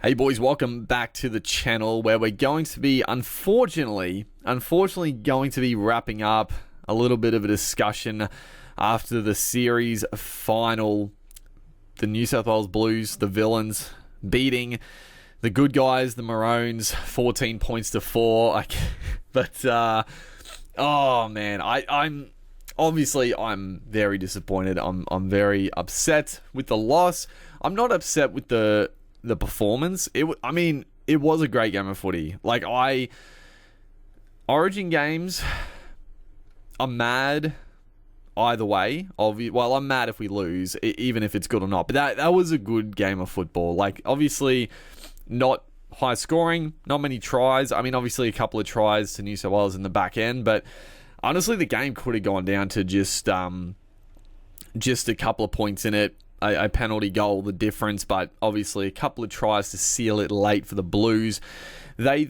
Hey boys, welcome back to the channel where we're going to be, unfortunately going to be wrapping up a little bit of a discussion after the series final. The New South Wales Blues, the villains, beating the good guys, the Maroons, 14 points to 4. Oh man, I'm very disappointed. I'm very upset with the loss. I'm not upset with the performance. It was a great game of footy. Origin games, I'm mad either way. I'm mad if we lose, even if it's good or not. But that was a good game of football. Obviously, not high scoring, not many tries. Obviously a couple of tries to New South Wales in the back end, but honestly, the game could have gone down to just a couple of points in it. A penalty goal, the difference, but obviously a couple of tries to seal it late for the Blues. They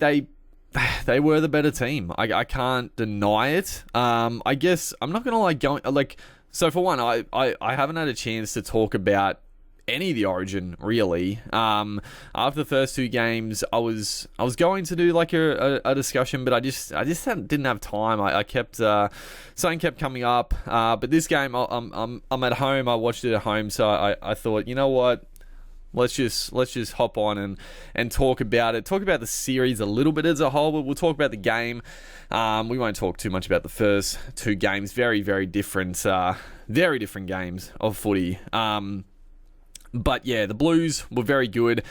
were the better team. I can't deny it. I guess I'm not gonna so for one, I haven't had a chance to talk about any of the Origin really. After the first two games, I was going to do a discussion, but I just didn't have time. I kept something kept coming up. But this game, I'm at home. I watched it at home, so I thought, you know what? Let's just hop on and talk about it. Talk about the series a little bit as a whole, but we'll talk about the game. We won't talk too much about the first two games. Very, very different games of footy. But yeah, the Blues were very good.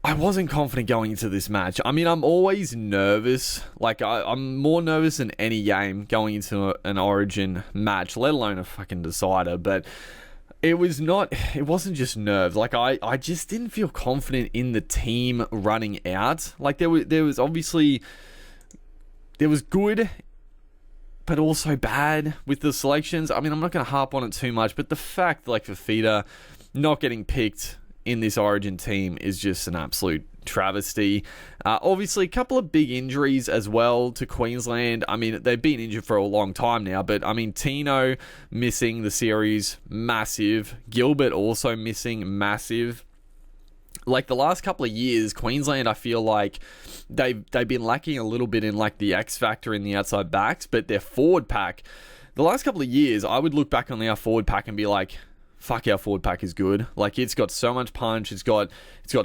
I wasn't confident going into this match. I'm always nervous. I'm more nervous than any game going into an Origin match, let alone a fucking decider. But it wasn't just nerves. I just didn't feel confident in the team running out. there was obviously, there was good, but also bad with the selections. I'm not going to harp on it too much, but the fact Fifita not getting picked in this Origin team is just an absolute travesty. Obviously, a couple of big injuries as well to Queensland. They've been injured for a long time now, but Tino missing the series, massive. Gilbert also missing, massive. The last couple of years, Queensland, I feel like they've been lacking a little bit in the X factor in the outside backs, but their forward pack, the last couple of years, I would look back on our forward pack and be like, fuck, our forward pack is good. It's got so much punch, it's got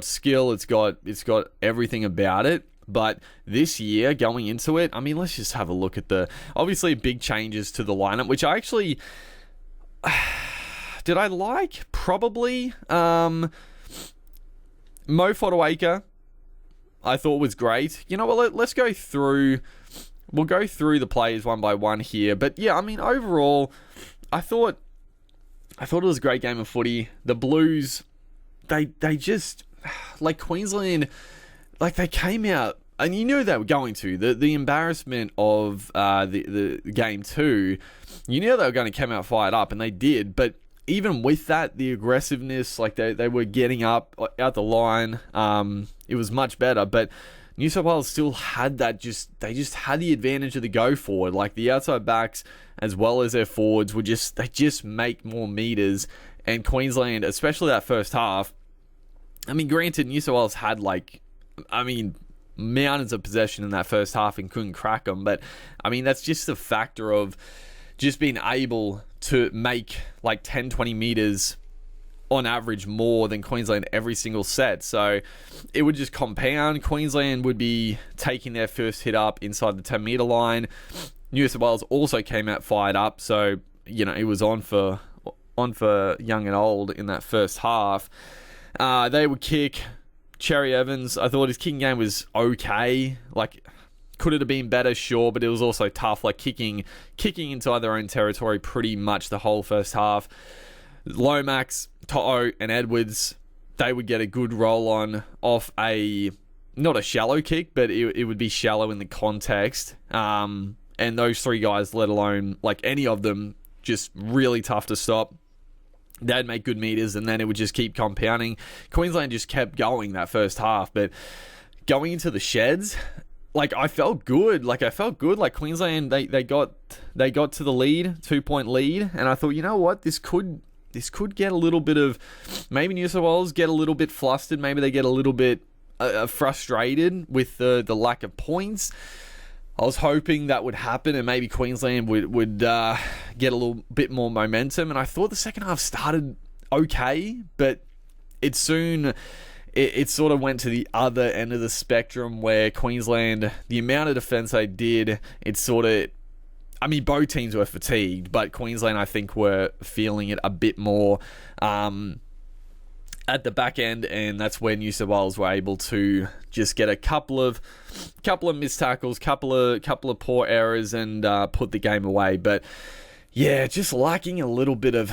skill, it's got everything about it. But this year, going into it, let's just have a look at obviously big changes to the lineup, which I actually did I like? Probably. Mo Fotuaika, I thought was great. You know what, let's go through, we'll go through the players one by one here. But yeah, overall, I thought it was a great game of footy. The Blues, they just, Queensland, they came out, and you knew they were going to. The embarrassment of the game 2, you knew they were going to come out fired up, and they did. But even with that, the aggressiveness, they were getting up out the line, it was much better. But New South Wales still had that, they just had the advantage of the go forward. The outside backs, as well as their forwards, they just make more meters. And Queensland, especially that first half, granted, New South Wales had mountains of possession in that first half and couldn't crack them. But that's just a factor of just being able to make 10, 20 meters on average more than Queensland every single set. So it would just compound. Queensland would be taking their first hit up inside the 10-meter line. New South Wales also came out fired up, so it was on for young and old in that first half. They would kick. Cherry Evans, I thought his kicking game was okay. Could it have been better? Sure, but it was also tough. Kicking into their own territory pretty much the whole first half. Lomax, To'o, and Edwards, they would get a good roll on off not a shallow kick, but it would be shallow in the context. And those three guys, let alone any of them, just really tough to stop. They'd make good meters, and then it would just keep compounding. Queensland just kept going that first half, but going into the sheds, I felt good. Queensland, they got to the lead, 2-point lead, and I thought, you know what, this could this could get a little bit of, maybe New South Wales get a little bit flustered. Maybe they get a little bit frustrated with the lack of points. I was hoping that would happen and maybe Queensland would get a little bit more momentum. And I thought the second half started okay, but it soon... It sort of went to the other end of the spectrum where Queensland, the amount of defence they did, it sort of... I mean, both teams were fatigued, but Queensland, I think, were feeling it a bit more at the back end, and that's where New South Wales were able to just get a couple of missed tackles, couple of poor errors, and put the game away. But yeah, just lacking a little bit of...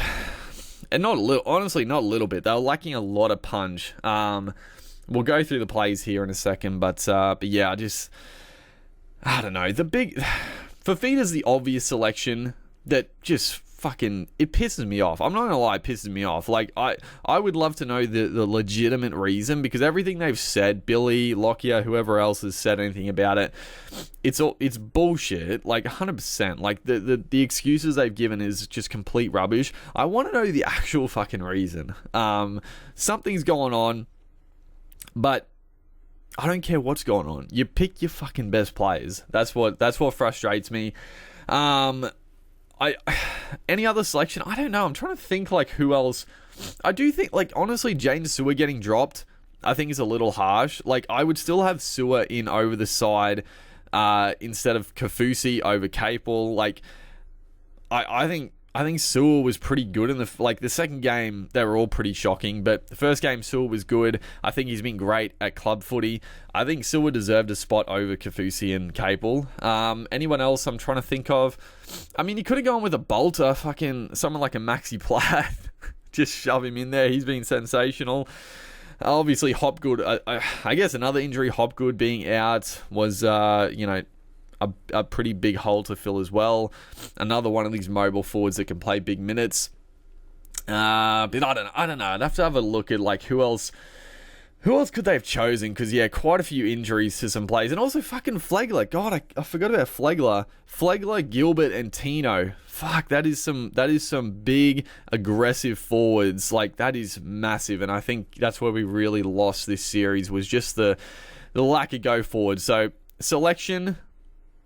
And not a little, honestly, not a little bit. They were lacking a lot of punch. We'll go through the plays here in a second, but yeah, I don't know. Fafita's the obvious selection that just fucking, it pisses me off. I'm not gonna lie, it pisses me off. Like, I would love to know the legitimate reason, because everything they've said, Billy, Lockyer, whoever else has said anything about it, it's bullshit, like 100%. Like, the excuses they've given is just complete rubbish. I want to know the actual fucking reason. Something's going on, but I don't care what's going on. You pick your fucking best players. That's what frustrates me. Any other selection? I don't know. I'm trying to think, like, who else. I do think, like, honestly, James Sewer getting dropped, I think is a little harsh. Like, I would still have Sewer in over the side instead of Kaufusi over Capel. Like, I think Sewer was pretty good in the second game. They were all pretty shocking, but the first game Sewer was good. I think he's been great at club footy. I think Sewer deserved a spot over Kaufusi and Capel. Anyone else I'm trying to think of? I mean, you could have gone with a bolter, fucking someone like a Maxi Platt. Just shove him in there. He's been sensational. Obviously, Hopgood. I guess another injury, Hopgood being out, was a pretty big hole to fill as well. Another one of these mobile forwards that can play big minutes. But I don't know. I'd have to have a look at, like, who else could they have chosen? Because, yeah, quite a few injuries to some players. And also fucking Flegler. God, I forgot about Flegler. Flegler, Gilbert, and Tino. Fuck, that is some big, aggressive forwards. Like, that is massive. And I think that's where we really lost this series, was just the lack of go forward. So, selection...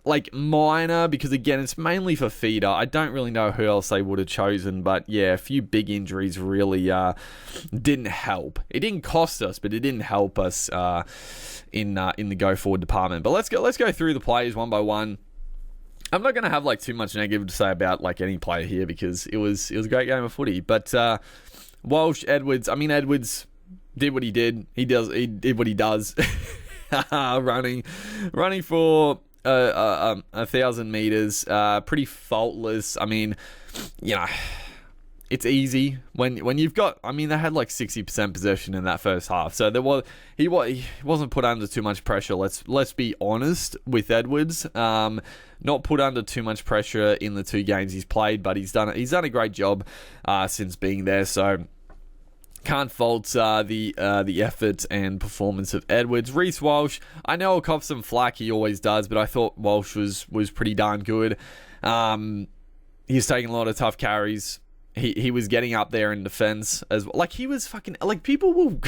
like, minor, because again, it's mainly for feeder. I don't really know who else they would have chosen, but yeah, a few big injuries really didn't help. It didn't cost us, but it didn't help us in the go forward department. But let's go through the players one by one. I'm not going to have, like, too much negative to say about, like, any player here, because it was a great game of footy. But Walsh, Edwards. I mean, Edwards did what he did. He did what he does. running for 1,000 meters, pretty faultless. I mean, it's easy when you've got. I mean, they had like 60% possession in that first half, so he wasn't put under too much pressure. Let's be honest with Edwards. Not put under too much pressure in the 2 games he's played, but he's done a great job since being there. So. Can't fault the effort and performance of Edwards. Reece Walsh, I know I'll cop some flack, he always does, but I thought Walsh was pretty darn good. He was taking a lot of tough carries. He was getting up there in defense as well. Like, he was fucking, like, people will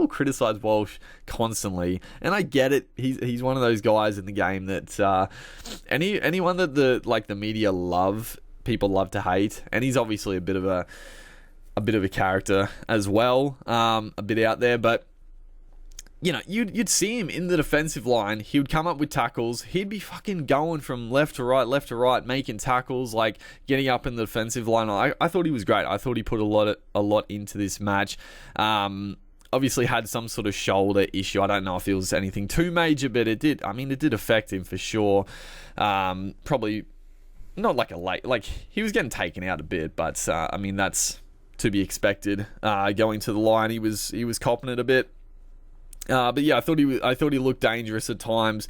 criticize Walsh constantly, and I get it. He's one of those guys in the game that anyone that the media people love to hate, and he's obviously a bit of a character as well, a bit out there, but you'd see him in the defensive line. He would come up with tackles. He'd be fucking going from left to right, making tackles, like getting up in the defensive line. I thought he was great. I thought he put a lot into this match. Obviously had some sort of shoulder issue. I don't know if it was anything too major, but it did affect him for sure. Probably not like he was getting taken out a bit, but I mean, that's to be expected. Going to the line, he was copping it a bit. But yeah, I thought he looked dangerous at times.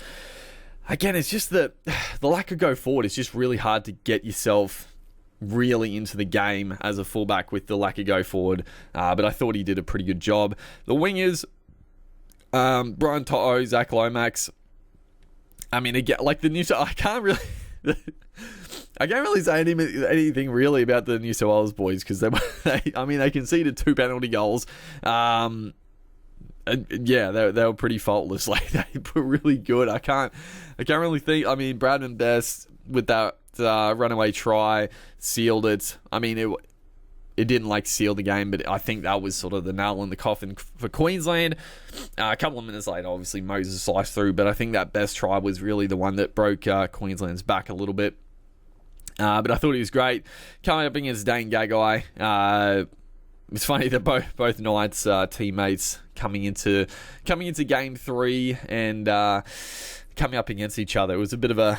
Again, it's just the lack of go forward. It's just really hard to get yourself really into the game as a fullback with the lack of go forward. But I thought he did a pretty good job. The wingers, Brian To'o, Zach Lomax. I mean, again, like I can't really. I can't really say anything really about the New South Wales boys because they conceded 2 penalty goals. And yeah, they were pretty faultless. Like they were really good. I can't really think. I mean, Bradman Best with that runaway try sealed it. I mean, it didn't like seal the game, but I think that was sort of the nail in the coffin for Queensland. A couple of minutes later, obviously Moses sliced through, but I think that Best try was really the one that broke Queensland's back a little bit. But I thought he was great. Coming up against Dane Gagai. It's funny that both Knights teammates coming into game 3 and coming up against each other. It was a bit of a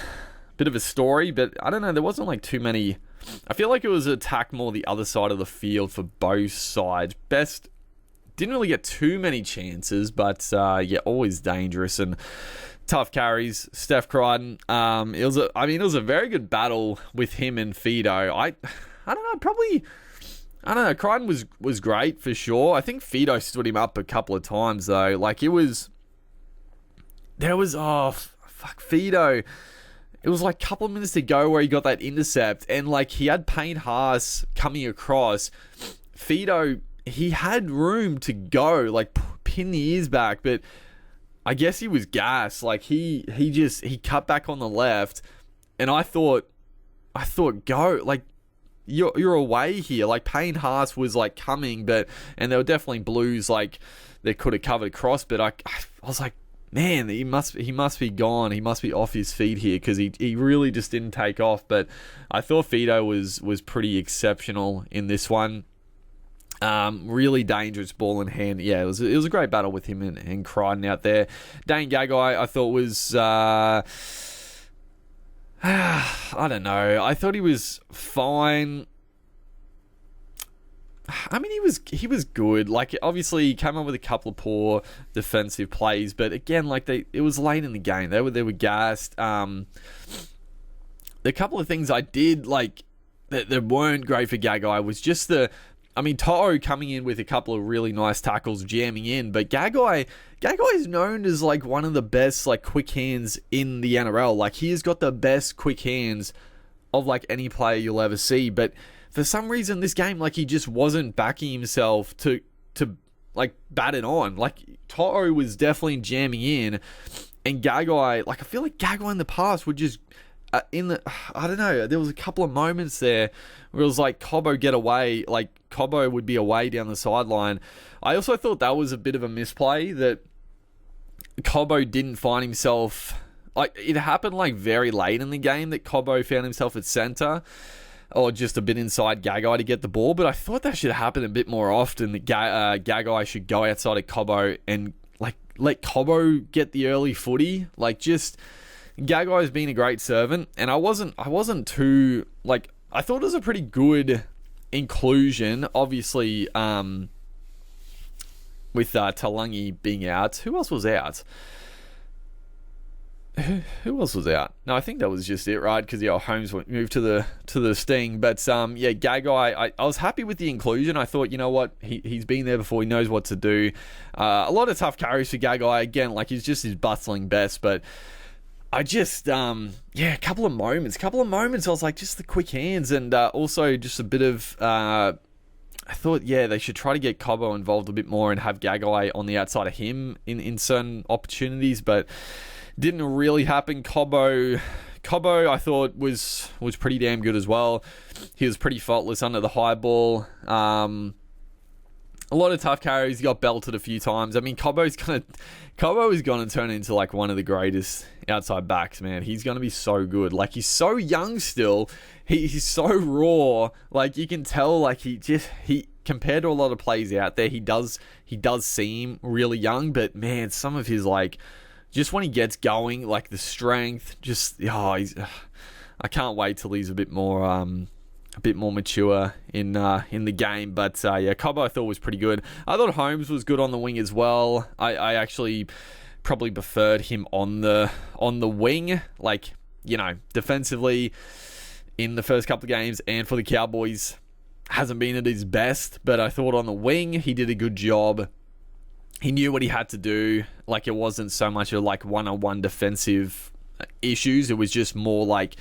story, but I don't know. There wasn't like too many. I feel like it was attack more the other side of the field for both sides. Best didn't really get too many chances, but yeah, always dangerous and tough carries. Steph Crichton. It was a very good battle with him and Fido. I don't know. Crichton was great for sure. I think Fido stood him up a couple of times though. Like Fido. It was like a couple of minutes to go where he got that intercept, and like he had Payne Haas coming across. Fido, he had room to go, like pin the ears back, but I guess he was gassed. Like he cut back on the left, and I thought go, like you're away here. Like Payne Haas was like coming, and there were definitely Blues like that could have covered across, but I was like, man, he must be gone. He must be off his feet here because he really just didn't take off. But I thought Fido was pretty exceptional in this one. Really dangerous ball in hand. Yeah, it was a great battle with him and Crichton out there. Dane Gagai, I thought was I don't know. I thought he was fine. I mean, he was good. Like, obviously, he came up with a couple of poor defensive plays, but again, like it was late in the game. They were gassed. The couple of things I did like that weren't great for Gagai was just To'o coming in with a couple of really nice tackles, jamming in, but Gagai is known as like one of the best like quick hands in the NRL. Like, he has got the best quick hands of like any player you'll ever see, but for some reason, this game, like, he just wasn't backing himself to like, bat it on. Like, To'o was definitely jamming in, and Gagai, like, I feel like Gagai in the past would just, I don't know, there was a couple of moments there where it was like Cobbo get away, like, Cobbo would be away down the sideline. I also thought that was a bit of a misplay, that Cobbo didn't find himself, like, it happened, like, very late in the game that Cobbo found himself at centre, or just a bit inside Gagai to get the ball, but I thought that should happen a bit more often. That Gagai should go outside of Cobbo and like let Cobbo get the early footy. Like, just Gagai's been a great servant, and I wasn't too like, I thought it was a pretty good inclusion. Obviously, with Talangi being out, who else was out? Who else was out? No, I think that was just it, right? Because Holmes moved to the Sting. But yeah, Gagai, I was happy with the inclusion. I thought, you know what, he's been there before. He knows what to do. A lot of tough carries for Gagai. Again, like, he's just his bustling best. But I just a couple of moments. I was like, just the quick hands, and also just a bit of. I thought, yeah, they should try to get Cobbo involved a bit more and have Gagai on the outside of him in certain opportunities, but didn't really happen. Cobbo, I thought was pretty damn good as well. He was pretty faultless under the high ball. A lot of tough carries. He got belted a few times. I mean, Cobbo is going to turn into like one of the greatest outside backs, man. He's going to be so good. Like, he's so young still. He's so raw. Like, you can tell, like, he compared to a lot of players out there, he does seem really young, but man, some of his, like, just when he gets going, like the strength, I can't wait till he's a bit more mature in the game. But yeah, Cobbo I thought was pretty good. I thought Holmes was good on the wing as well. I actually probably preferred him on the wing, like, you know, defensively in the first couple of games, and for the Cowboys hasn't been at his best, but I thought on the wing he did a good job. He knew what he had to do. Like, it wasn't so much of like one-on-one defensive issues. It was just more like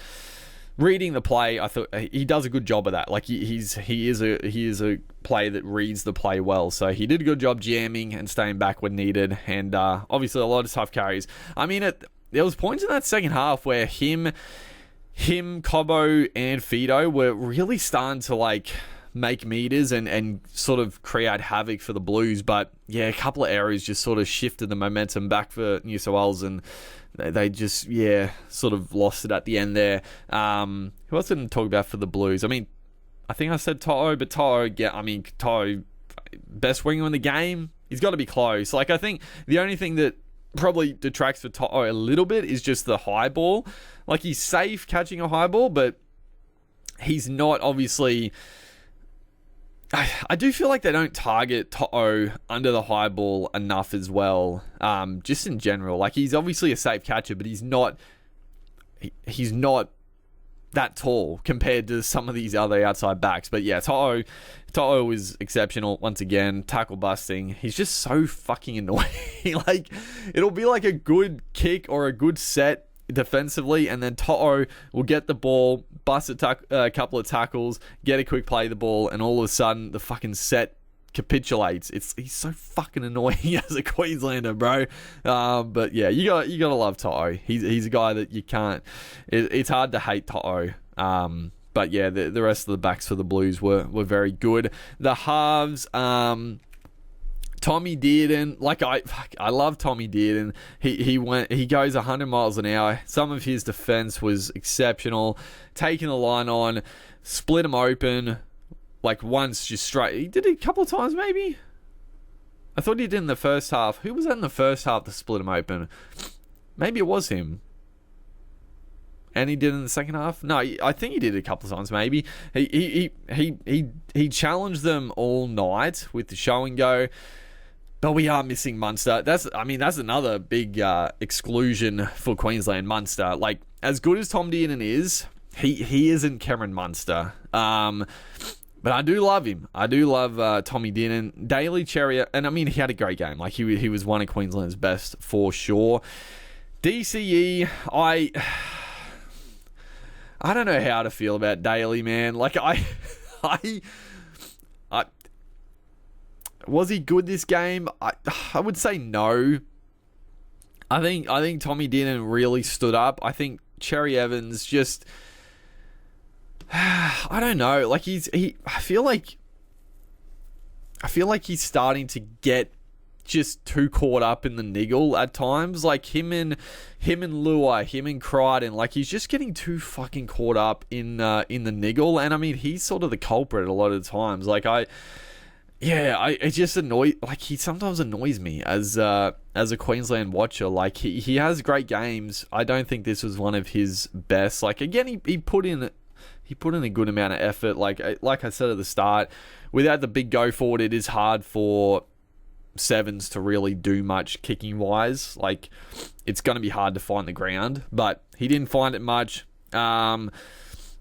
reading the play, I thought he does a good job of that. Like he is a player that reads the play well. So he did a good job jamming and staying back when needed, and obviously a lot of tough carries. I mean, there was points in that second half where him, Cobbo, and Fido were really starting to like make meters and sort of create havoc for the Blues. But yeah, a couple of areas just sort of shifted the momentum back for New South Wales, and they just, sort of lost it at the end there. Who else didn't talk about for the Blues? I mean, I think I said Toto, but Toto, best winger in the game, he's got to be close. Like, I think the only thing that probably detracts for Toto a little bit is just the high ball. Like, he's safe catching a high ball, but he's not obviously... I do feel like they don't target Toto under the high ball enough as well. Just in general, like, he's obviously a safe catcher, but he's not that tall compared to some of these other outside backs. But yeah, Toto is exceptional once again. Tackle busting. He's just so fucking annoying. Like, it'll be like a good kick or a good set defensively, and then Toto will get the ball, bust a couple of tackles, get a quick play of the ball, and all of a sudden the fucking set capitulates. He's so fucking annoying as a Queenslander, bro. But yeah, you gotta love Toto. He's a guy that you can't. It's hard to hate Toto. But yeah, the rest of the backs for the Blues were very good. The halves, Tommy Dearden, like I love Tommy Dearden. He goes 100 miles an hour. Some of his defense was exceptional. Taking the line on, split him open, like once just straight. He did it a couple of times maybe. I thought he did in the first half. Who was that in the first half to split him open? Maybe it was him. And he did in the second half. No, I think he did it a couple of times. Maybe he challenged them all night with the show and go. But we are missing Munster. That's another big exclusion for Queensland. Munster, like, as good as Tom Dearden is, he isn't Cameron Munster. But I do love him. I do love Tommy Dearden. Daly Cherry, and I mean, he had a great game. Like, he was one of Queensland's best for sure. DCE, I don't know how to feel about Daly, man. Like, I was he good this game? I would say no. I think Tommy Dearden really stood up. I think Cherry Evans just, I don't know. Like, I feel like he's starting to get just too caught up in the niggle at times. Like, him and Luai, him and Crichton, like, he's just getting too fucking caught up in the niggle. And I mean, he's sort of the culprit a lot of the times. Like, it just he sometimes annoys me as a Queensland watcher. Like, he has great games. I don't think this was one of his best. Like, again, he put in a good amount of effort. Like I said at the start, without the big go forward, it is hard for sevens to really do much kicking wise. Like, it's going to be hard to find the ground, but he didn't find it much.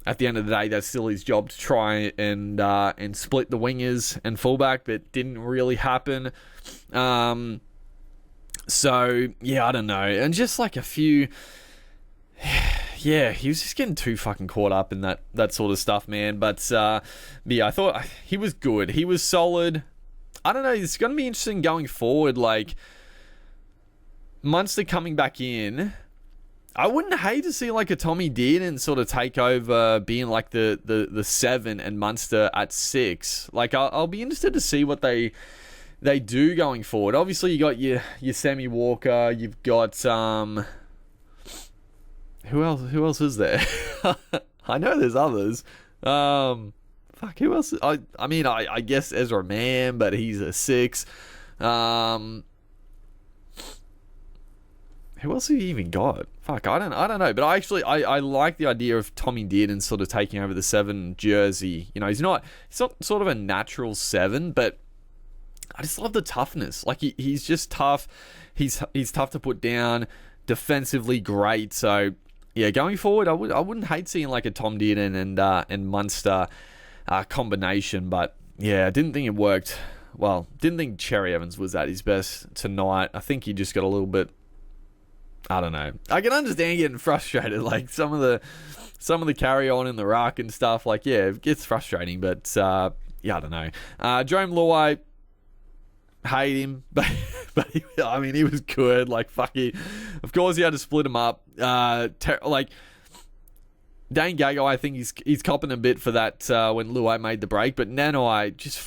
At the end of the day, that's still his job to try and split the wingers and fullback, but didn't really happen. So yeah, I don't know, and just like a few, he was just getting too fucking caught up in that sort of stuff, man. But I thought he was good. He was solid. I don't know. It's going to be interesting going forward. Like, Munster coming back in. I wouldn't hate to see like a Tommy Dearden sort of take over, being like the 7 and Munster at 6. Like, I'll be interested to see what they do going forward. Obviously, you got your Sammy Walker. You've got who else is there? I know there's others. Who else? I guess Ezra Mann, but he's a 6. Who else have you even got? Fuck, I don't know. But I like the idea of Tommy Dearden sort of taking over the 7 jersey. You know, he's not sort of a natural 7, but I just love the toughness. Like, he's just tough. He's tough to put down. Defensively great. So yeah, going forward, I wouldn't hate seeing like a Tom Dearden and Munster combination. But yeah, I didn't think it worked. Well, didn't think Cherry Evans was at his best tonight. I think he just got a little bit. I don't know. I can understand getting frustrated. Like, some of some of the carry on in the ruck and stuff, like, yeah, it gets frustrating, but yeah, I don't know. Jerome Luai, hate him, but I mean, he was good. Like, fucking, of course, he had to split him up. Like, Dane Gagai, I think he's copping a bit for that when Luai made the break, but Nanai just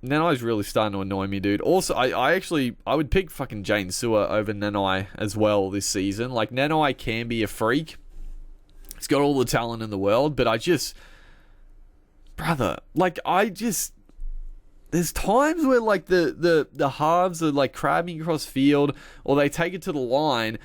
Nanai's really starting to annoy me, dude. Also, I would pick fucking Jane Sewer over Nanai as well this season. Like, Nanai can be a freak. He's got all the talent in the world, but there's times where, like, the halves are, like, crabbing across field, or they take it to the line,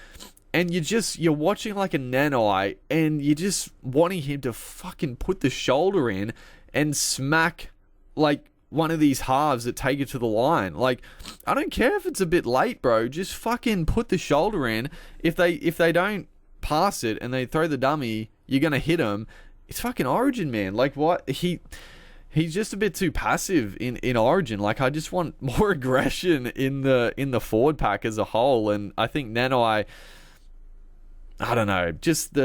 and you're watching, like, a Nanai, and you're just wanting him to fucking put the shoulder in and smack, like, one of these halves that take it to the line. Like, I don't care if it's a bit late, bro. Just fucking put the shoulder in. If they don't pass it and they throw the dummy, you're gonna hit them. It's fucking Origin, man. Like, what? He's just a bit too passive in Origin. Like, I just want more aggression in the forward pack as a whole. And I think Nanai, I don't know, just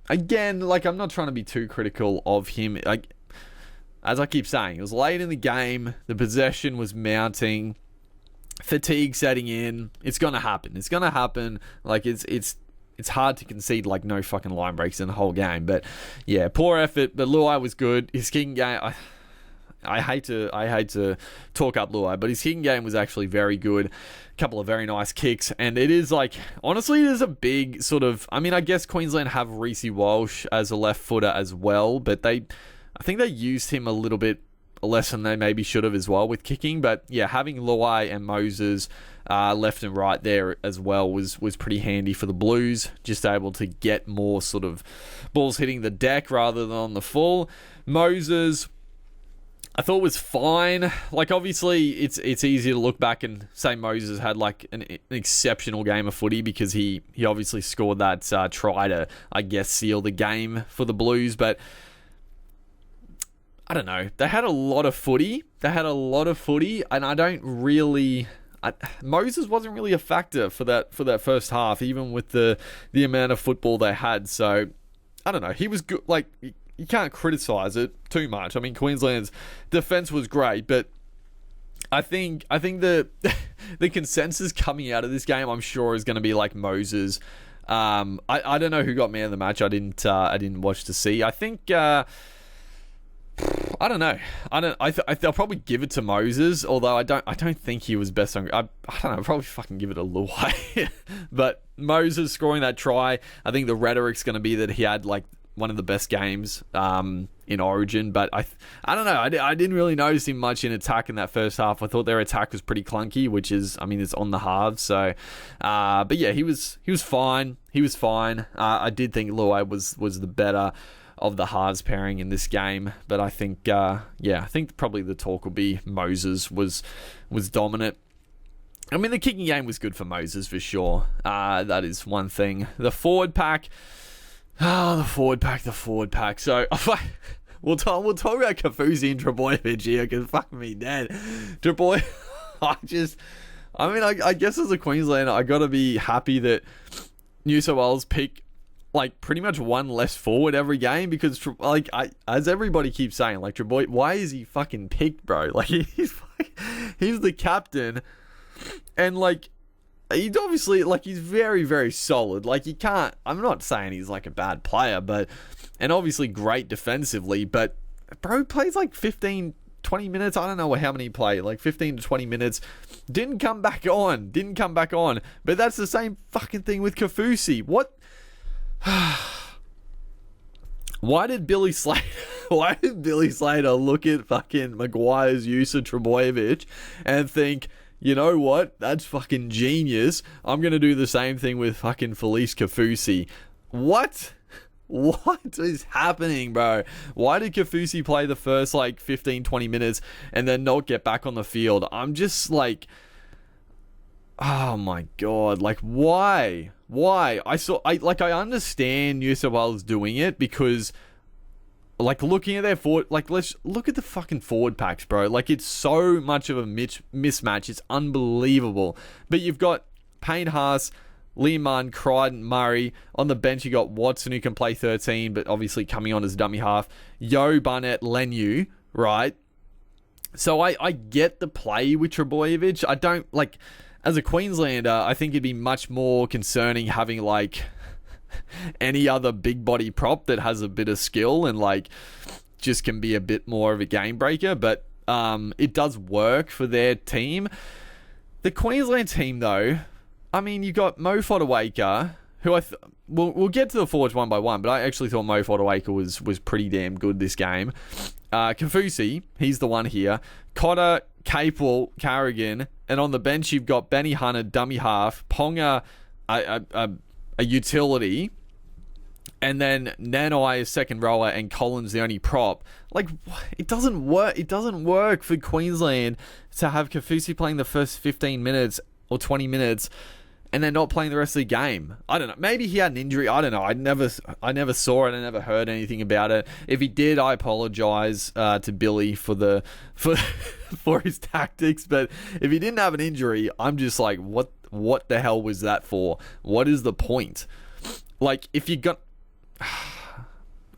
again, like, I'm not trying to be too critical of him. Like, as I keep saying, it was late in the game. The possession was mounting. Fatigue setting in. It's gonna happen. Like, it's hard to concede, like, no fucking line breaks in the whole game. But yeah, poor effort. But Luai was good. His kicking game, I hate to talk up Luai, but his kicking game was actually very good. A couple of very nice kicks, and it is, like, honestly, it is a big sort of. I mean, I guess Queensland have Reece Walsh as a left footer as well, but I think they used him a little bit less than they maybe should have as well with kicking. But yeah, having Luai and Moses left and right there as well was pretty handy for the Blues. Just able to get more sort of balls hitting the deck rather than on the full. Moses, I thought, was fine. Like, obviously, it's easy to look back and say Moses had, like, an exceptional game of footy because he obviously scored that try to, I guess, seal the game for the Blues. But I don't know. They had a lot of footy. And I don't really. Moses wasn't really a factor for that first half, even with the amount of football they had. So I don't know. He was good. Like, you can't criticize it too much. I mean, Queensland's defense was great, but I think the the consensus coming out of this game, I'm sure, is going to be like Moses. I don't know who got man of the match. I didn't watch to see. I think. I don't know. I'll probably give it to Moses, although I don't think he was best on. I don't know. I'll probably fucking give it a Luai. But Moses scoring that try, I think the rhetoric's going to be that he had, like, one of the best games in Origin. But I don't know. I didn't really notice him much in attack in that first half. I thought their attack was pretty clunky, which is, I mean, it's on the halves. So, but yeah, he was fine. He was fine. I did think Luai was the better of the halves pairing in this game, but I think I think probably the talk will be Moses was dominant. I mean, the kicking game was good for Moses for sure. That is one thing. The forward pack. The forward pack. So we'll talk about Kaufusi and Trbojevic here, because fuck me dead. Trbojevic, I guess as a Queenslander, I gotta be happy that New South Wales pick, like, pretty much one less forward every game, because, like, as everybody keeps saying, like, Trbojevic, why is he fucking picked, bro? Like, he's the captain, and, like, he's obviously, like, he's very, very solid. Like, you can't, I'm not saying he's, like, a bad player, but, and obviously great defensively, but bro plays like 15, 20 minutes. I don't know how many he played, like 15 to 20 minutes. Didn't come back on. But that's the same fucking thing with Kaufusi. What? Why did Billy Slater look at fucking Maguire's use of Trbojevic and think, you know what, that's fucking genius, I'm gonna do the same thing with fucking Felice Kaufusi? What is happening, bro? Why did Kaufusi play the first, like, 15, 20 minutes and then not get back on the field? I'm just like, oh my god, like, why? I understand New South Wales doing it because, like, looking at their forward, like, let's look at the fucking forward packs, bro. Like, it's so much of a mismatch. It's unbelievable. But you've got Payne Haas, Liam Munn, Crichton, Murray. On the bench, you got Watson, who can play 13, but obviously coming on as dummy half. Yo, Barnett, Lenu, right? So I get the play with Trbojevic. I don't, like, as a Queenslander, I think it'd be much more concerning having, like, any other big body prop that has a bit of skill and, like, just can be a bit more of a game breaker. But it does work for their team. The Queensland team, though, I mean, you got Mo Fotuaika, who we'll get to the forwards one by one, but I actually thought Mo Fotuaika was pretty damn good this game. Kaufusi, he's the one here. Cotter, Capewell, Carrigan, and on the bench you've got Benny Hunter, dummy half, Ponga, a utility, and then Nanai, a second rower, and Collins the only prop. Like, it doesn't work. It doesn't work for Queensland to have Kaufusi playing the first 15 minutes or 20 minutes and then not playing the rest of the game. I don't know. Maybe he had an injury. I don't know. I never saw it. I never heard anything about it. If he did, I apologize to Billy for his tactics. But if he didn't have an injury, I'm just like, what the hell was that for? What is the point? Like, if you got...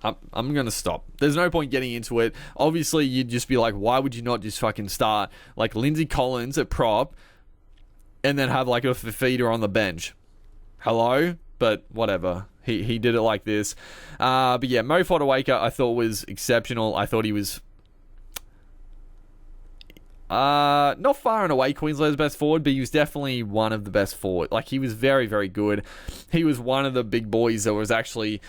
I'm going to stop. There's no point getting into it. Obviously, you'd just be like, why would you not just fucking start like Lindsay Collins at prop and then have like a feeder on the bench? Hello? But whatever. He did it like this. But yeah, Mo Fotuaika I thought was exceptional. I thought he was not far and away Queensland's best forward, but he was definitely one of the best forward. Like, he was very, very good. He was one of the big boys that was actually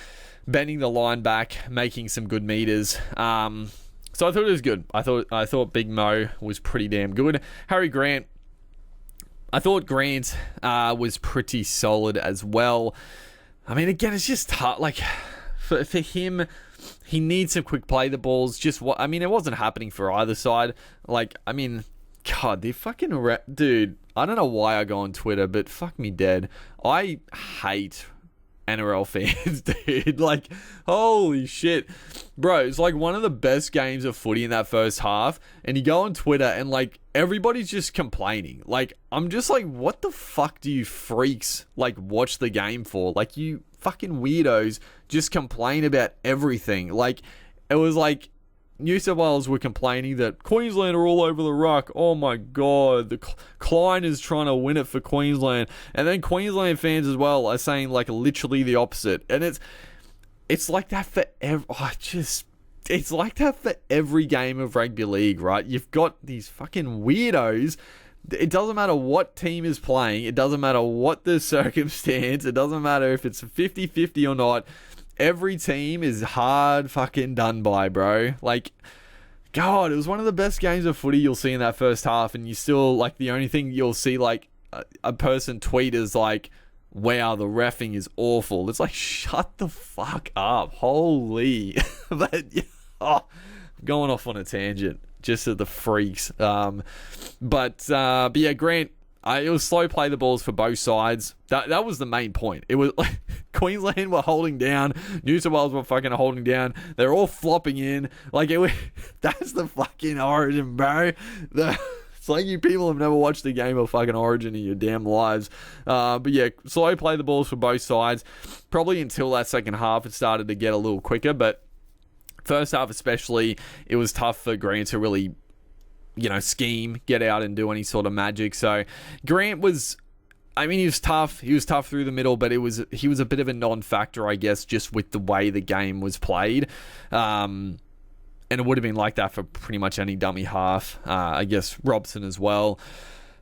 bending the line back, making some good meters. So I thought it was good. I thought Big Mo was pretty damn good. Harry Grant, I thought Grant was pretty solid as well. I mean, again, it's just hard. Like, for him, he needs to quick play the balls. I mean, it wasn't happening for either side. Like, I mean, God, they fucking... Dude, I don't know why I go on Twitter, but fuck me dead. I hate NRL fans, dude. Like, holy shit. Bro, it's like one of the best games of footy in that first half, and you go on Twitter and like everybody's just complaining. Like, I'm just like, what the fuck do you freaks like watch the game for? Like, you fucking weirdos just complain about everything. Like, it was like New South Wales were complaining that Queensland are all over the ruck. Oh my God, the Klein is trying to win it for Queensland. And then Queensland fans as well are saying like literally the opposite. And it's like that for it's like that for every game of rugby league, right? You've got these fucking weirdos. It doesn't matter what team is playing. It doesn't matter what the circumstance. It doesn't matter if it's 50-50 or not. Every team is hard fucking done by, bro. Like, God, it was one of the best games of footy you'll see in that first half, and you still, like, the only thing you'll see, like, a person tweet is like, wow, the reffing is awful. It's like, shut the fuck up. Holy. But, yeah, I'm going off on a tangent, just at the freaks. But yeah, Grant, it was slow play the balls for both sides. That was the main point. It was like Queensland were holding down, New South Wales were fucking holding down. They're all flopping in. Like, that's the fucking Origin, bro. It's like you people have never watched a game of fucking Origin in your damn lives. But yeah, slow play the balls for both sides. Probably until that second half, it started to get a little quicker. But first half especially, it was tough for Grant to really, scheme, get out and do any sort of magic. So Grant was, I mean, he was tough. He was tough through the middle, but he was a bit of a non-factor, I guess, just with the way the game was played. And it would have been like that for pretty much any dummy half. I guess Robson as well.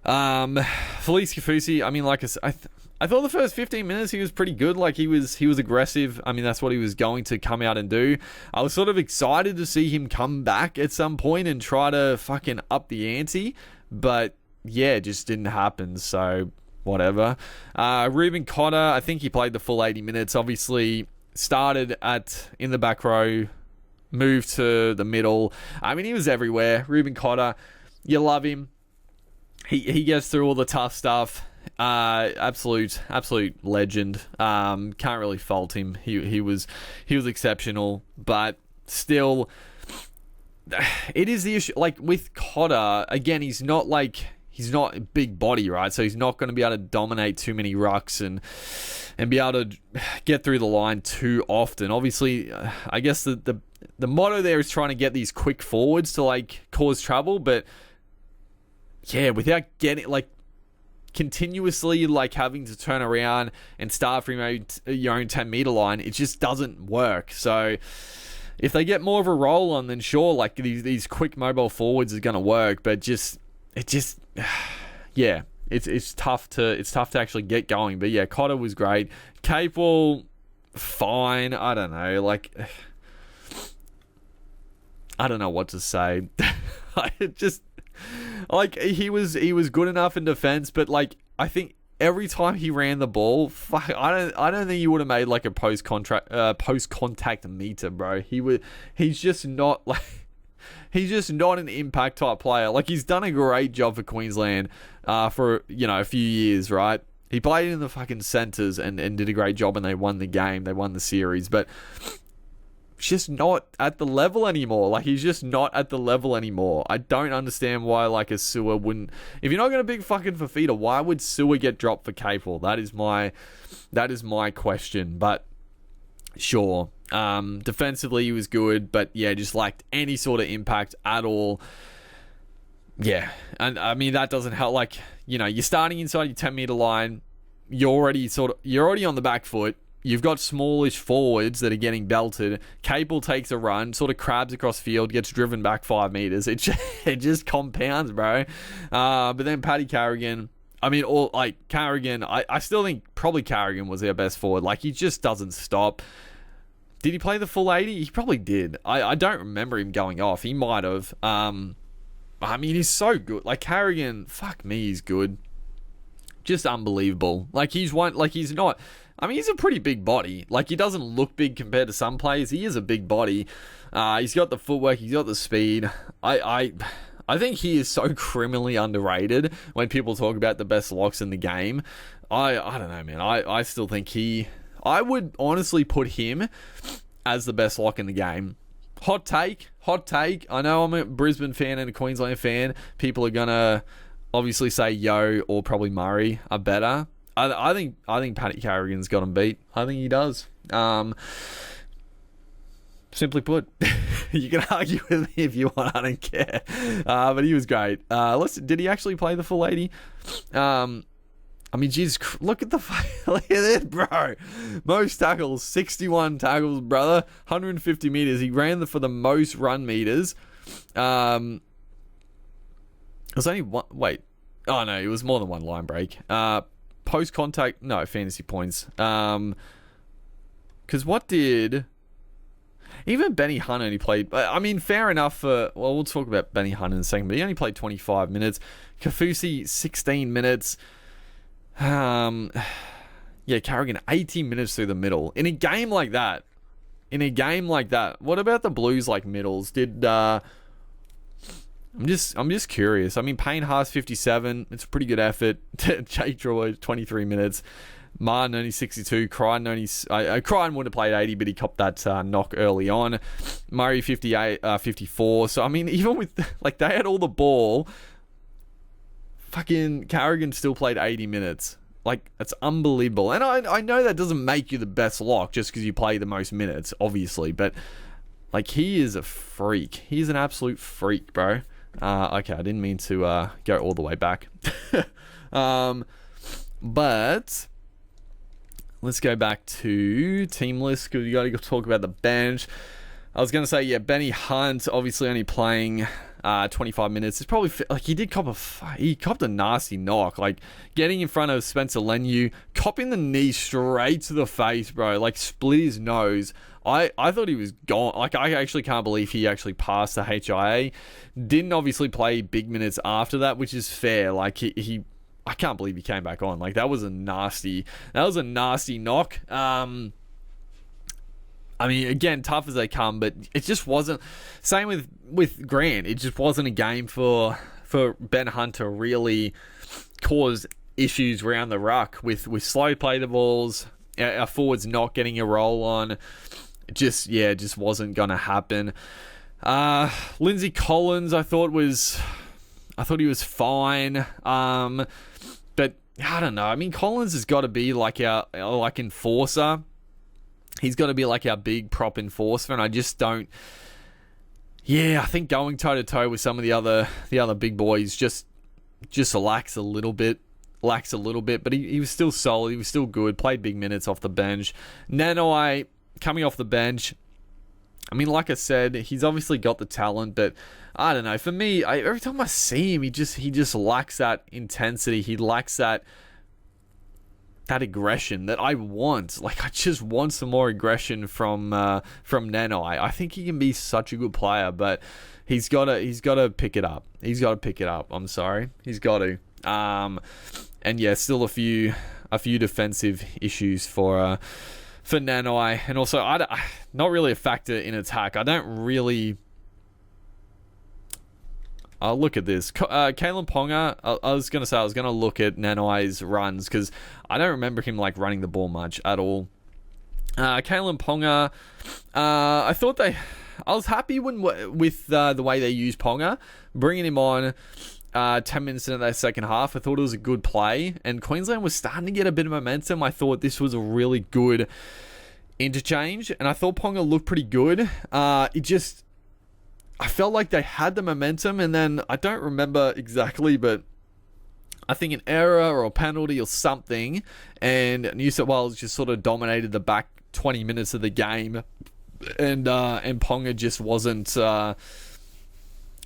Felice Kaufusi, I mean, like I thought the first 15 minutes he was pretty good. Like, he was aggressive. I mean, that's what he was going to come out and do. I was sort of excited to see him come back at some point and try to fucking up the ante. But yeah, it just didn't happen. So whatever. Reuben Cotter, I think he played the full 80 minutes. Obviously started in the back row, moved to the middle. I mean, he was everywhere. Reuben Cotter, you love him. He gets through all the tough stuff. Absolute legend. Can't really fault him. He was exceptional, but still, it is the issue. Like with Cotter, again, he's not like he's not a big body, right? So he's not going to be able to dominate too many rucks and be able to get through the line too often. Obviously, I guess the motto there is trying to get these quick forwards to like cause trouble, but yeah, without getting like continuously like having to turn around and start from your own 10-meter line, it just doesn't work. So if they get more of a roll on, then sure, like these quick mobile forwards is going to work, but yeah, it's tough to actually get going. But yeah, Cotter was great. Capewell, fine. I don't know, like I don't know what to say. I just like he was good enough in defense, but like I think every time he ran the ball, fuck, I don't think he would have made like a post contact meter, bro. He's just not like he's just not an impact type player. Like he's done a great job for Queensland for a few years, right? He played in the fucking centres and did a great job, and they won the game, they won the series, but just not at the level anymore. Like he's just not at the level anymore. I don't understand why like a Sewer wouldn't. If you're not going to big fucking Fafita, why would Sewer get dropped for Capewell? That is my question. But sure, defensively he was good, but yeah, just lacked any sort of impact at all. Yeah, and I mean that doesn't help. Like you're starting inside your 10-meter line. You're already on the back foot. You've got smallish forwards that are getting belted. Capewell takes a run, sort of crabs across field, gets driven back 5 meters. It just compounds, bro. But then Paddy Carrigan, Carrigan, I still think probably Carrigan was their best forward. Like, he just doesn't stop. Did he play the full 80? He probably did. I don't remember him going off. He might have. He's so good. Like, Carrigan, fuck me, he's good. Just unbelievable. Like, he's not... he's a pretty big body. Like, he doesn't look big compared to some players. He is a big body. He's got the footwork. He's got the speed. I think he is so criminally underrated when people talk about the best locks in the game. I don't know, man. I still think I would honestly put him as the best lock in the game. Hot take. I know I'm a Brisbane fan and a Queensland fan. People are going to obviously say Yo or probably Murray are better. I think Paddy Carrigan's got him beat. I think he does. Simply put, you can argue with me if you want. I don't care. But he was great. Did he actually play the full 80? Geez, look at this, bro. Most tackles, 61 tackles, brother. 150 meters. He ran for the most run meters. It was only one. Wait. Oh no, it was more than one line break. Post contact, no, fantasy points. Because what did... Even Benny Hunt only played... fair enough for... Well, we'll talk about Benny Hunt in a second, but he only played 25 minutes. Kaufusi, 16 minutes. Carrigan, 18 minutes through the middle. In a game like that, what about the Blues, like, middles? I'm just curious. Payne Haas 57. It's a pretty good effort. Jake Draw 23 minutes. Martin only 62. Crichton Crichton would have played 80, but he copped that knock early on. Murray 54. So even with they had all the ball, fucking Carrigan still played 80 minutes. Like, that's unbelievable. And I know that doesn't make you the best lock just because you play the most minutes, obviously, but like, he is a freak. He's an absolute freak, bro. Okay, I didn't mean to go all the way back. But let's go back to team list, because you got to talk about the bench. I was going to say, yeah, Benny Hunt, obviously only playing 25 minutes. It's probably, he copped a nasty knock. Like, getting in front of Spencer Leniu, copping the knee straight to the face, bro. Like, split his nose. I thought he was gone. Like, I actually can't believe he actually passed the HIA. Didn't obviously play big minutes after that, which is fair. Like, I can't believe he came back on. Like, that was a nasty knock. Again, tough as they come, but it just wasn't. Same with Grant. It just wasn't a game for Ben Hunt to really cause issues around the ruck with slow play the balls, our forwards not getting a roll on. It just wasn't going to happen. Lindsay Collins, I thought was I thought he was fine. But I don't know. I mean, Collins has got to be like our enforcer. He's got to be like our big prop enforcer, and I just don't. Yeah, I think going toe to toe with some of the other big boys just lacks a little bit. But he was still solid. He was still good. Played big minutes off the bench. Nanai coming off the bench. I mean, like I said, he's obviously got the talent, but I don't know. For me, every time I see him, he just lacks that intensity. He lacks that aggression that I want. Like, I just want some more aggression from Nanai. I think he can be such a good player, but he's got to pick it up. He's got to pick it up. I'm sorry, he's got to. And yeah, still a few defensive issues for Nanai, and also not really a factor in attack. I don't really. I'll look at this. Kalen Ponga, I was going to look at Nanai's runs because I don't remember him like running the ball much at all. Kalen Ponga, I was happy with the way they used Ponga, bringing him on 10 minutes into that second half. I thought it was a good play, and Queensland was starting to get a bit of momentum. I thought this was a really good interchange, and I thought Ponga looked pretty good. I felt like they had the momentum, and then I don't remember exactly, but I think an error or a penalty or something, and New South Wales just sort of dominated the back 20 minutes of the game, and Ponga just wasn't.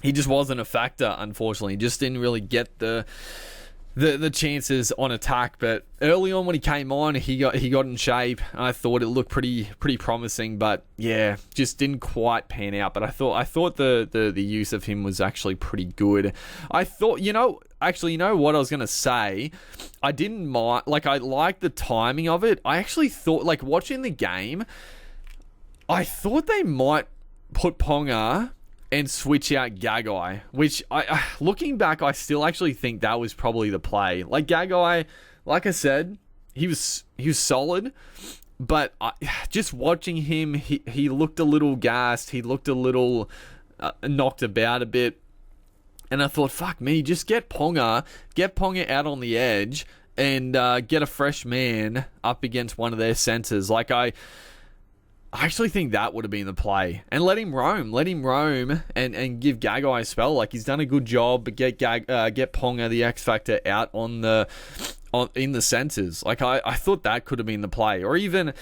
He just wasn't a factor, unfortunately. He just didn't really get the chances on attack. But early on when he came on, he got in shape. I thought it looked pretty promising, but yeah, just didn't quite pan out. But I thought the use of him was actually pretty good. I thought, you know what I was gonna say? I didn't mind. Like, I liked the timing of it. I actually thought, like, watching the game, I thought they might put Ponga and switch out Gagai, which I looking back, I still actually think that was probably the play. Like, Gagai, like I said, he was solid, but just watching him, he looked a little gassed. He looked a little knocked about a bit, and I thought, fuck me, just get Ponga out on the edge and get a fresh man up against one of their centers. Like, I actually think that would have been the play, and let him roam and give Gagai a spell. Like, he's done a good job, but get Ponga, the X Factor, out in the centers. Like, I thought that could have been the play, or even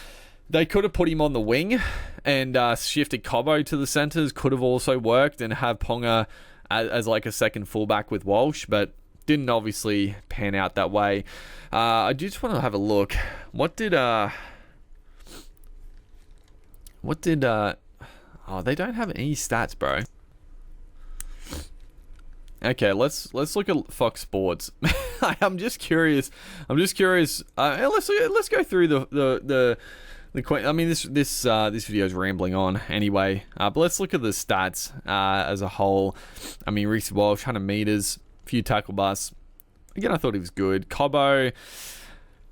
they could have put him on the wing and shifted Cobbo to the centers. Could have also worked, and have Ponga as like a second fullback with Walsh, but didn't obviously pan out that way. I do just want to have a look. What did they don't have any stats, bro. Okay, let's look at Fox Sports. I'm just curious. Let's go through the I mean, this video is rambling on anyway. But let's look at the stats as a whole. I mean, Reece Walsh, 100 meters, few tackle busts. Again, I thought he was good. Cobbo,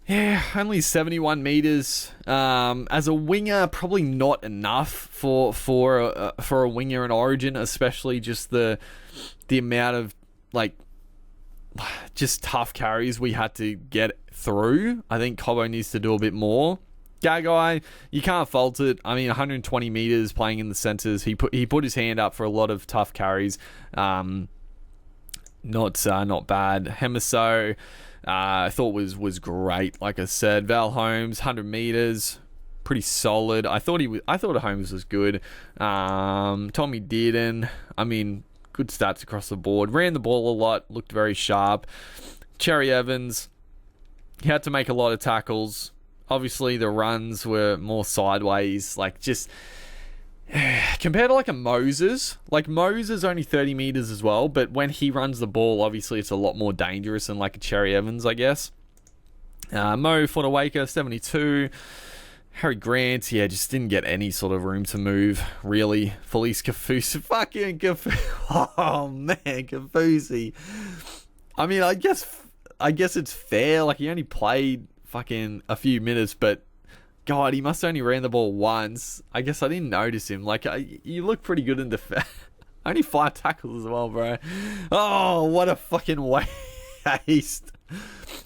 yeah, only 71 meters. As a winger, probably not enough for a winger in Origin, especially just the amount of, like, just tough carries we had to get through. I think Cobbo needs to do a bit more. Gagai, you can't fault it. I mean, 120 meters playing in the centers. He put his hand up for a lot of tough carries. Not bad. Hemiso, I thought was great. Like I said, Val Holmes, 100 meters, pretty solid. I thought Holmes was good. Tommy Dearden, I mean, good stats across the board. Ran the ball a lot, looked very sharp. Cherry Evans, he had to make a lot of tackles. Obviously, the runs were more sideways, like, just compared to like a Moses. Like, Moses only 30 meters as well, but when he runs the ball, obviously it's a lot more dangerous than like a Cherry Evans, I guess. Mo Fodawaker, 72. Harry Grant, yeah, just didn't get any sort of room to move, really. Felice Kafusi, fucking Kafusi. Oh man, Kafusi. I mean, I guess it's fair. Like, he only played fucking a few minutes, but God, he must only ran the ball once. I guess I didn't notice him. Like, you look pretty good in defense. Only 5 tackles as well, bro. Oh, what a fucking waste.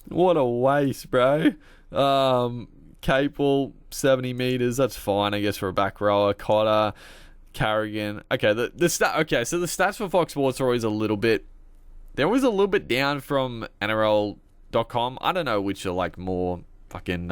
What a waste, bro. Capel, 70 meters. That's fine, I guess, for a back rower. Cotter, Carrigan. Okay, so the stats for Fox Sports are always a little bit. They're always a little bit down from NRL.com. I don't know which are like more fucking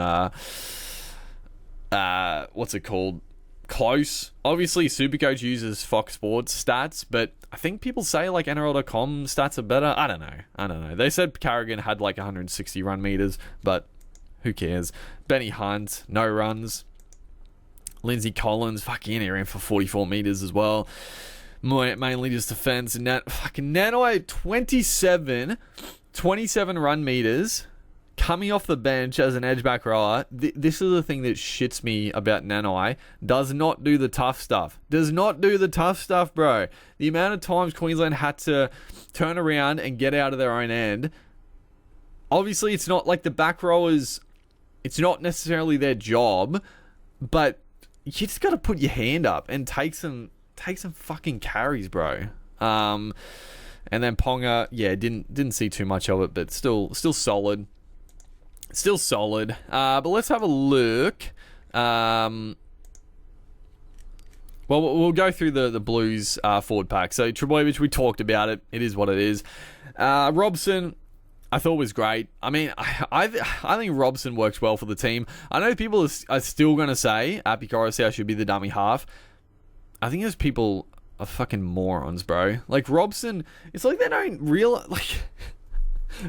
what's it called? Close. Obviously, Supercoach uses Fox Sports stats, but I think people say like NRL.com stats are better. I don't know. They said Carrigan had like 160 run meters, but who cares? Benny Hunt, no runs. Lindsay Collins, fucking he ran for 44 meters as well. Mainly just defense. Fucking Nanai, 27 run meters. Coming off the bench as an edge back rower, this is the thing that shits me about Nanai. Does not do the tough stuff. Does not do the tough stuff, bro. The amount of times Queensland had to turn around and get out of their own end. Obviously, it's not like the back rowers. It's not necessarily their job, but you just got to put your hand up and take some fucking carries, bro. And then Ponga, yeah, didn't see too much of it, but still solid. Still solid. But let's have a look. Well, we'll go through the Blues forward pack. So Trbojevic, we talked about it. It is what it is. Robson, I thought was great. I mean, I think Robson works well for the team. I know people are still going to say Api Koroisau should be the dummy half. I think those people are fucking morons, bro. Like, Robson, it's like they don't realize... Like,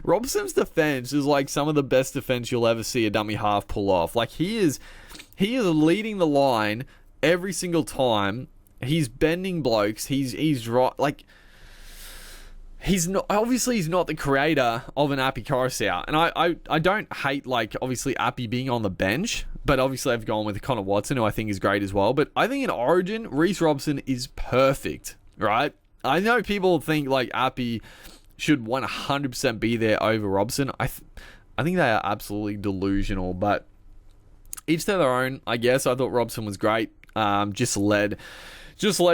Robson's defense is like some of the best defense you'll ever see a dummy half pull off. Like, he is leading the line every single time. He's bending blokes. He's right. Like, he's not the creator of an Api Koroisau. And I don't hate, like, obviously Api being on the bench, but obviously I've gone with Connor Watson, who I think is great as well. But I think in Origin, Reece Robson is perfect, right? I know people think like Api should 100% be there over Robson. I think they are absolutely delusional, but each to their own, I guess. I thought Robson was great. Just led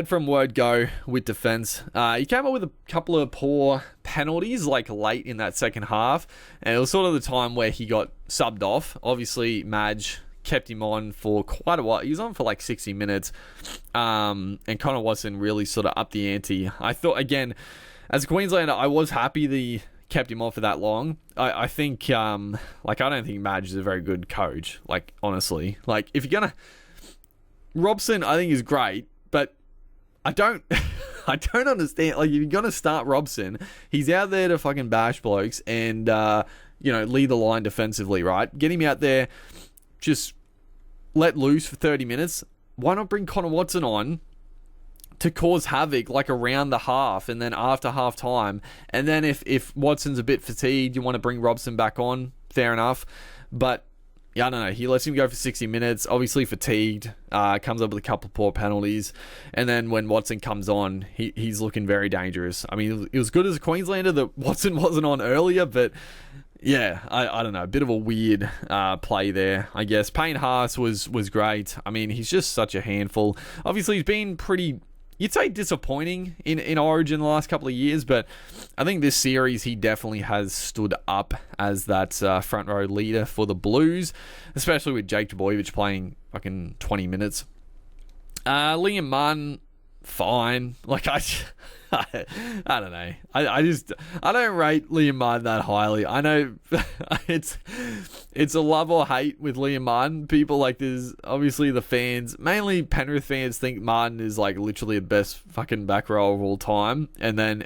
from word go with defense. He came up with a couple of poor penalties like late in that second half, and it was sort of the time where he got subbed off. Obviously, Madge kept him on for quite a while. He was on for like 60 minutes, and Connor Watson really sort of upped the ante. I thought, again, as a Queenslander, I was happy they kept him on for that long. I think, I don't think Madge is a very good coach. Like, honestly, like, if you're gonna... Robson, I think, is great, but I don't understand. Like, if you're gonna start Robson, he's out there to fucking bash blokes and, lead the line defensively, right? Get him out there, just let loose for 30 minutes. Why not bring Connor Watson on to cause havoc, like, around the half and then after half time? And then if Watson's a bit fatigued, you want to bring Robson back on, fair enough. But yeah, I don't know. He lets him go for 60 minutes, obviously fatigued, comes up with a couple of poor penalties. And then when Watson comes on, he's looking very dangerous. I mean, it was good as a Queenslander that Watson wasn't on earlier, but yeah, I don't know. A bit of a weird play there, I guess. Payne Haas was great. I mean, he's just such a handful. Obviously, he's been pretty... You'd say disappointing in Origin the last couple of years, but I think this series he definitely has stood up as that front row leader for the Blues, especially with Jake Trbojevic playing fucking 20 minutes. Liam Martin, fine. Like, I don't know. I don't rate Liam Martin that highly. I know it's a love or hate with Liam Martin. People, like, there's obviously the fans, mainly Penrith fans, think Martin is like literally the best fucking back row of all time, and then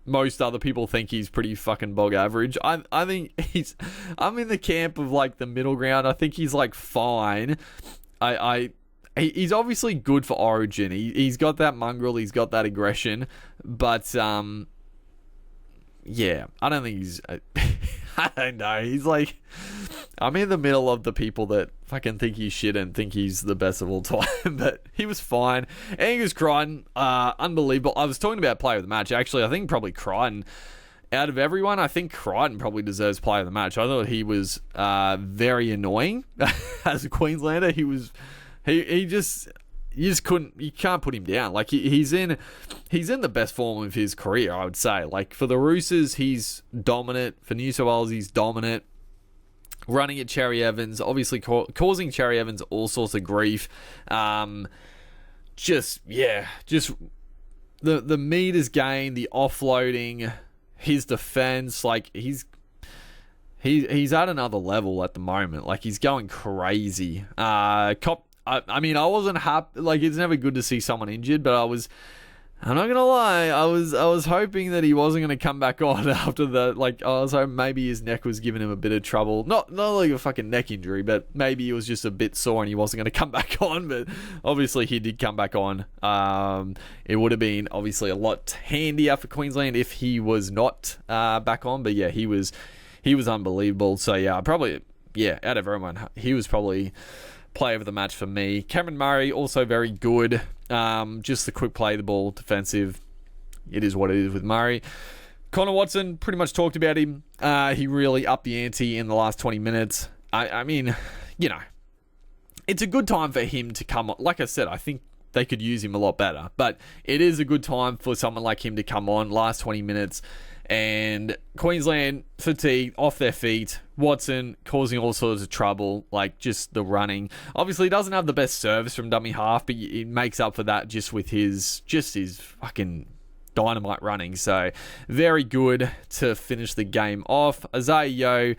most other people think he's pretty fucking bog average. I think I'm in the camp of like the middle ground. I think he's like fine. He's obviously good for Origin. He's got that mongrel. He's got that aggression. But, yeah, I don't think he's... I don't know. He's like... I'm in the middle of the people that fucking think he's shit and think he's the best of all time. But he was fine. Angus Crichton, unbelievable. I was talking about player of the match. Actually, I think probably Crichton... Out of everyone, I think Crichton probably deserves player of the match. I thought he was very annoying as a Queenslander. He just... you can't put him down. Like he's in the best form of his career, I would say. Like for the Roosters, he's dominant. For New South Wales, he's dominant. Running at Cherry Evans, obviously causing Cherry Evans all sorts of grief. Just the meters gained, the offloading, his defense, like he's at another level at the moment. Like he's going crazy. I wasn't happy. Like it's never good to see someone injured, but I'm not gonna lie, I was hoping that he wasn't gonna come back on after that. Like I was hoping maybe his neck was giving him a bit of trouble. Not like a fucking neck injury, but maybe he was just a bit sore and he wasn't gonna come back on. But obviously he did come back on. It would have been obviously a lot handier for Queensland if he was not back on. But yeah, he was unbelievable. So yeah, out of everyone, he was probably player of the match for me. Cameron Murray also very good. Just the quick play, the ball, defensive. It is what it is with Murray. Connor Watson, pretty much talked about him. He really upped the ante in the last 20 minutes. I mean, you know, it's a good time for him to come on. Like I said, I think they could use him a lot better, but it is a good time for someone like him to come on last 20 minutes. And Queensland fatigued, off their feet. Watson causing all sorts of trouble, like just the running. Obviously, he doesn't have the best service from dummy half, but he makes up for that just with his fucking dynamite running. So very good to finish the game off. Isaiah Yeo,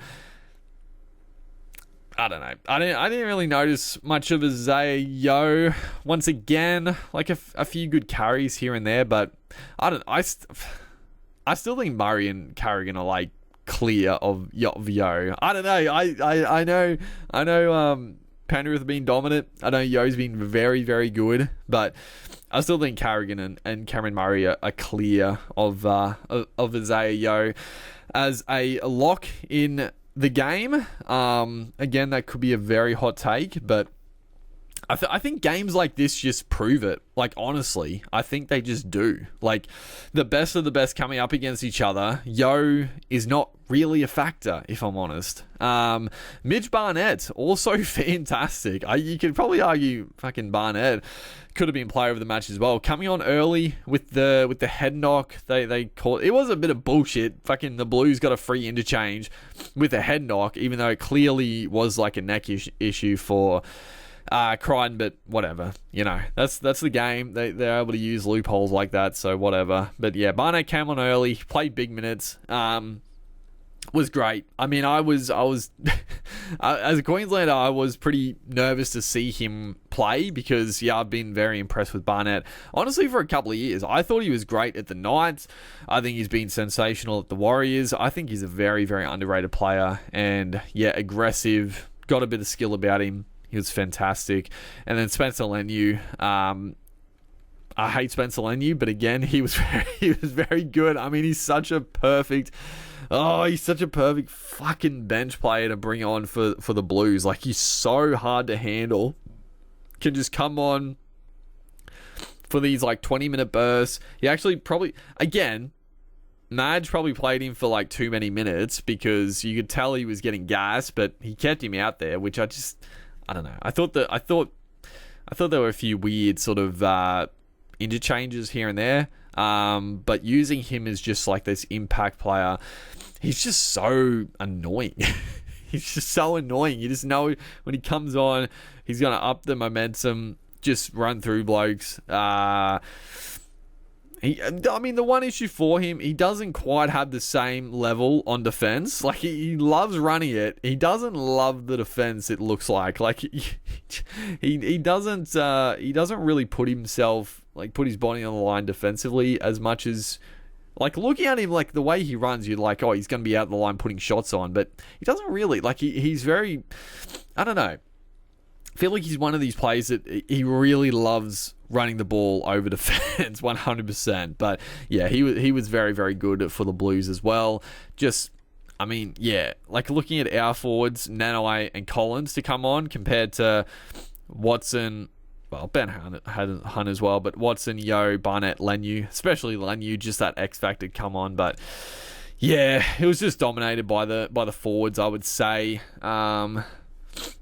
I don't know. I didn't really notice much of Isaiah Yeo. Once again, like a few good carries here and there, but I still think Murray and Carrigan are like clear of Yeo. I don't know. I know Penrith have been dominant. I know Yeo's been very, very good, but I still think Carrigan and Cameron Murray are clear of Isaiah Yeo as a lock in the game. Again, that could be a very hot take, but I think games like this just prove it. Like, honestly, I think they just do. Like, the best of the best coming up against each other. Yeo is not really a factor, if I'm honest. Mitch Barnett, also fantastic. You could probably argue fucking Barnett could have been player of the match as well. Coming on early with the head knock, they called it was a bit of bullshit. Fucking the Blues got a free interchange with a head knock, even though it clearly was like a neck issue for Crichton, but whatever, you know, that's the game. They're able to use loopholes like that, so whatever. But yeah, Barnett came on early, played big minutes, was great. I mean, I was as a Queenslander, I was pretty nervous to see him play because I've been very impressed with Barnett honestly for a couple of years. I thought he was great at the Knights. I think he's been sensational at the Warriors. I think he's a very, very underrated player, and aggressive, got a bit of skill about him. He was fantastic. And then Spencer Leniu. I hate Spencer Leniu, but again, he was very good. I mean, he's such a perfect fucking bench player to bring on for the Blues. Like, he's so hard to handle. Can just come on for these like 20-minute bursts. He actually probably, again, Madge probably played him for like too many minutes because you could tell he was getting gas, but he kept him out there, which I don't know. I thought there were a few weird sort of interchanges here and there. But using him as just like this impact player, he's just so annoying. He's just so annoying. You just know when he comes on, he's gonna up the momentum, just run through blokes. The one issue for him, he doesn't quite have the same level on defense. Like, he loves running it. He doesn't love the defense, it looks like. Like, he doesn't really put himself, like, put his body on the line defensively as much as, like, looking at him, like, the way he runs, you're like, oh, he's going to be out the line putting shots on. But he doesn't really. Like, he's very, I don't know. I feel like he's one of these players that he really loves running the ball over defense 100%. But yeah, he was very, very good for the Blues as well. Just, I mean, yeah, like looking at our forwards, Nanai and Collins to come on compared to Watson, well, Ben Hunt as well, but Watson, Yeo, Barnett, Leniu, especially Leniu, just that X factor come on. But yeah, it was just dominated by the forwards, I would say.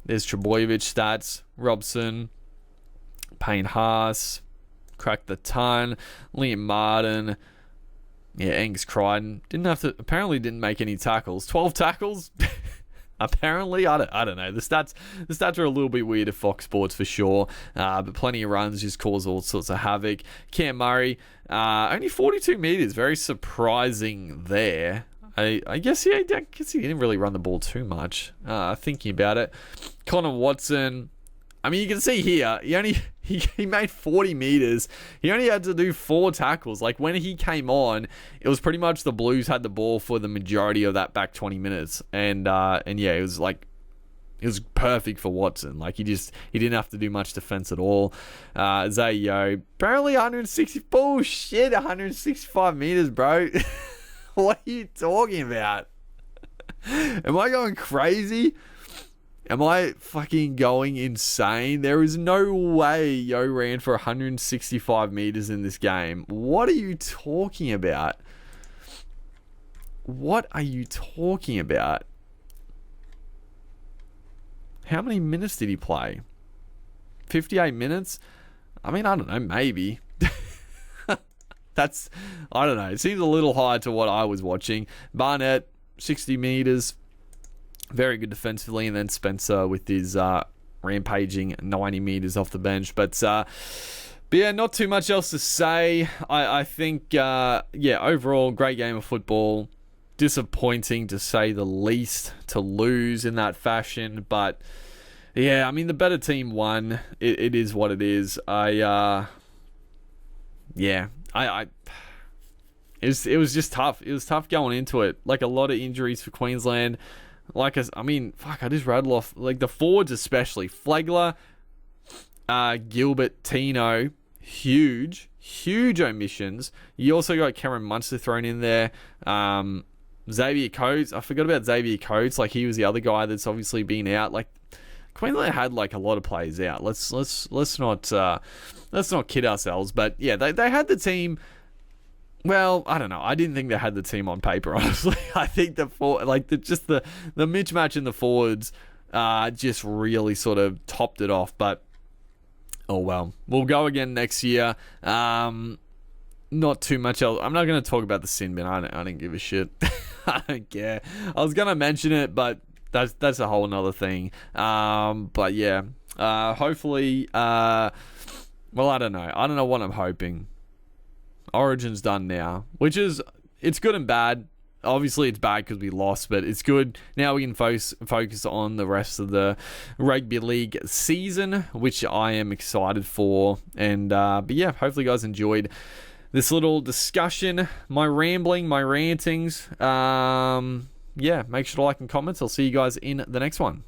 There's Trebojevic stats, Robson, Payne Haas cracked the ton. Liam Martin. Yeah, Angus Crichton apparently didn't make any tackles. 12 tackles? Apparently, I don't know. The stats are a little bit weird at Fox Sports for sure, but plenty of runs just cause all sorts of havoc. Cam Murray, only 42 meters, very surprising there. I guess he didn't really run the ball too much. Thinking about it, Connor Watson. I mean, you can see here, he made 40 meters. He only had to do 4 tackles. Like, when he came on, it was pretty much the Blues had the ball for the majority of that back 20 minutes. And yeah, it was perfect for Watson. Like, he didn't have to do much defense at all. Zay Yo, apparently 165 meters, bro. What are you talking about? Am I going crazy? Am I fucking going insane? There is no way Yo ran for 165 meters in this game. What are you talking about? What are you talking about? How many minutes did he play? 58 minutes? I mean, I don't know, maybe. I don't know. It seems a little high to what I was watching. Barnett, 60 meters. Very good defensively, and then Spencer with his rampaging 90 meters off the bench. But yeah, not too much else to say. I think, overall, great game of football. Disappointing, to say the least, to lose in that fashion. But, yeah, I mean, the better team won. It is what it is. It was just tough. It was tough going into it. Like, a lot of injuries for Queensland. I just rattled off, like, the forwards especially. Flegler, Gilbert, Tino, huge omissions. You also got Cameron Munster thrown in there. Xavier Coates, I forgot about Xavier Coates. Like, he was the other guy that's obviously been out. Like, Queensland had, like, a lot of players out. Let's not kid ourselves. But yeah, they had the team. Well, I don't know. I didn't think they had the team on paper, honestly. I think the mismatch in the forwards just really sort of topped it off. But, oh well. We'll go again next year. Not too much else. I'm not going to talk about the sin bin. I don't give a shit. I don't care. I was going to mention it, but that's a whole nother thing. But yeah. Hopefully... well, I don't know. I don't know what I'm hoping. Origin's done now, it's good and bad. Obviously, it's bad because we lost, but it's good. Now we can focus on the rest of the rugby league season, which I am excited for. And but yeah, hopefully you guys enjoyed this little discussion, my rambling, my rantings. Yeah, make sure to like and comment. I'll see you guys in the next one.